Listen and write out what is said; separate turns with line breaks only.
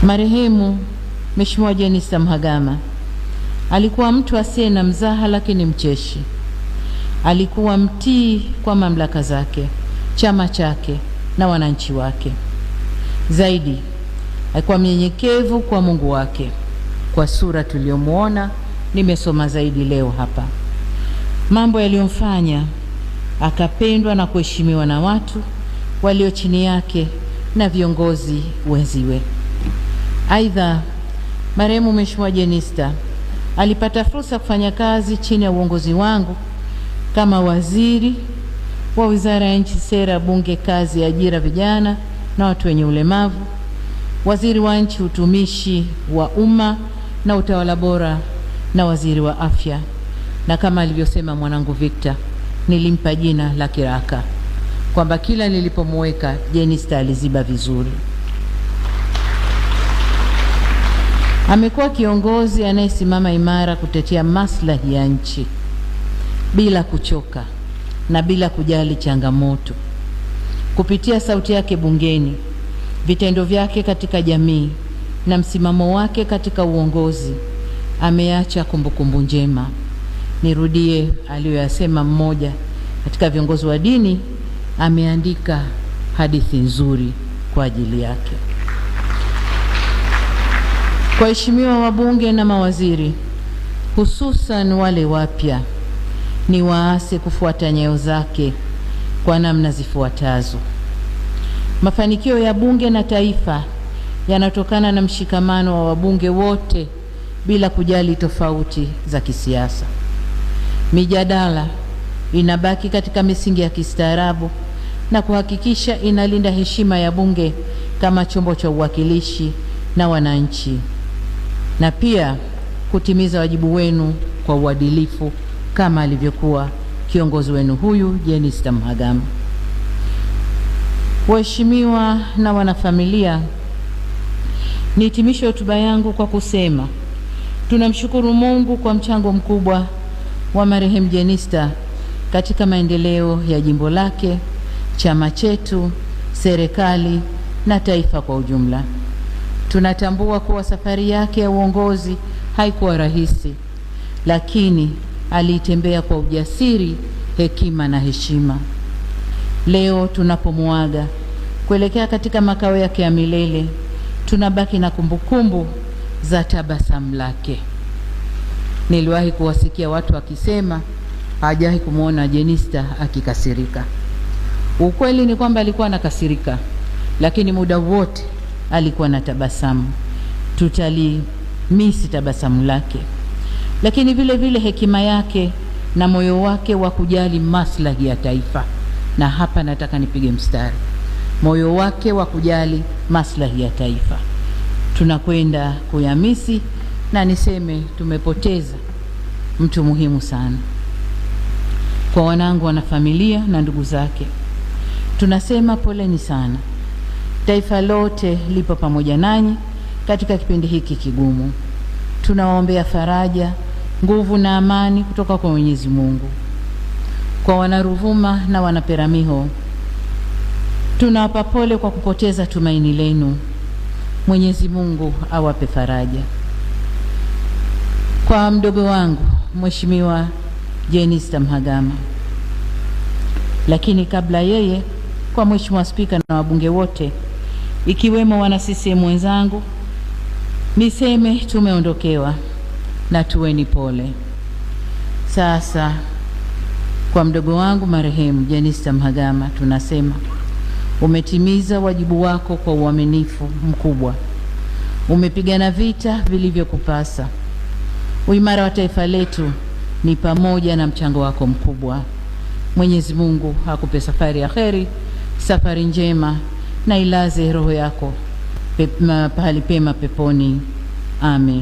Marehemu Mheshimiwa Jenista Mhagama alikuwa mtu asiye na mzaha, lakini mcheshi. Alikuwa mtii kwa mamlaka zake, chama chake na wananchi wake. Zaidi, alikuwa mnyenyekevu kwa Mungu wake. Kwa sura tuliyomuona, nimesoma zaidi leo hapa, mambo yaliyomfanya akapendwa na kuheshimiwa na watu walio chini yake na viongozi wenziwe. Aidha, marehemu Mheshimiwa Jenista alipata fursa kufanya kazi chini ya uongozi wangu kama waziri wa Wizara ya Nchi, Sera, Bunge, Kazi, Ajira, Vijana na Watu wenye Ulemavu, waziri wa Nchi, Utumishi wa Umma na Utawala Bora, na waziri wa Afya. Na kama alivyosema mwanangu Victor, nilimpa jina la kiraka kwamba kila nilipomweka Jenista aliziba vizuri. Amekuwa kiongozi anayesimama imara kutetea maslahi ya nchi bila kuchoka na bila kujali changamoto. Kupitia sauti yake bungeni, vitendo vyake katika jamii na msimamo wake katika uongozi, ameacha kumbukumbu njema. Nirudie aliyoyasema mmoja katika viongozi wa dini, ameandika hadithi nzuri kwa ajili yake. Kwa waheshimiwa wabunge na mawaziri, hususan wale wapya, ni waase kufuata nyayo zake kwa namna zifuatazo. Mafanikio ya bunge na taifa yanatokana na mshikamano wa wabunge wote bila kujali tofauti za kisiasa. Mijadala inabaki katika misingi ya kistaarabu na kuhakikisha inalinda heshima ya bunge kama chombo cha uwakilishi na wananchi, na pia kutimiza wajibu wenu kwa uadilifu kama alivyokuwa kiongozi wenu huyu Jenista Mhagama. Waheshimiwa na wanafamilia, nihitimishe hotuba yangu kwa kusema tunamshukuru Mungu kwa mchango mkubwa wa marehemu Jenista katika maendeleo ya jimbo lake, chama chetu, serikali na taifa kwa ujumla. Tunatambua kuwa safari yake ya uongozi haikuwa rahisi, lakini aliitembea kwa ujasiri, hekima na heshima. Leo tunapomuaga kuelekea katika makao yake ya milele, tunabaki na kumbukumbu za tabasamu lake. Niliwahi kuwasikia watu wakisema hajawahi kumuona Jenista akikasirika. Ukweli ni kwamba alikuwa anakasirika, lakini muda wote alikuwa na tabasamu. Tutalimisi tabasamu lake, lakini vile vile hekima yake na moyo wake wa kujali maslahi ya taifa. Na hapa nataka nipige mstari, moyo wake wa kujali maslahi ya taifa tunakwenda kuyamisi, na niseme tumepoteza mtu muhimu sana. Kwa wanangu, wanafamilia na ndugu zake, tunasema poleni sana. Taifa lote lipo pamoja nanyi katika kipindi hiki kigumu. Tunawaombea faraja, nguvu na amani kutoka kwa Mwenyezi Mungu. Kwa Wanaruvuma na Wanaperamiho, tunawapa pole kwa kupoteza tumaini lenu. Mwenyezi Mungu awape faraja. Kwa mdogo wangu Mheshimiwa Jenista Mhagama, lakini kabla yeye, kwa Mheshimiwa Spika na wabunge wote ikiwemo wana CCM wenzangu, niseme tumeondokewa na tuweni pole. Sasa kwa mdogo wangu marehemu Jenista Mhagama tunasema umetimiza wajibu wako kwa uaminifu mkubwa. Umepigana vita vilivyokupasa. Uimara wa taifa letu ni pamoja na mchango wako mkubwa. Mwenyezi Mungu akupe safari ya kheri, safari njema, na ilaze roho yako pahali pema peponi. Amen.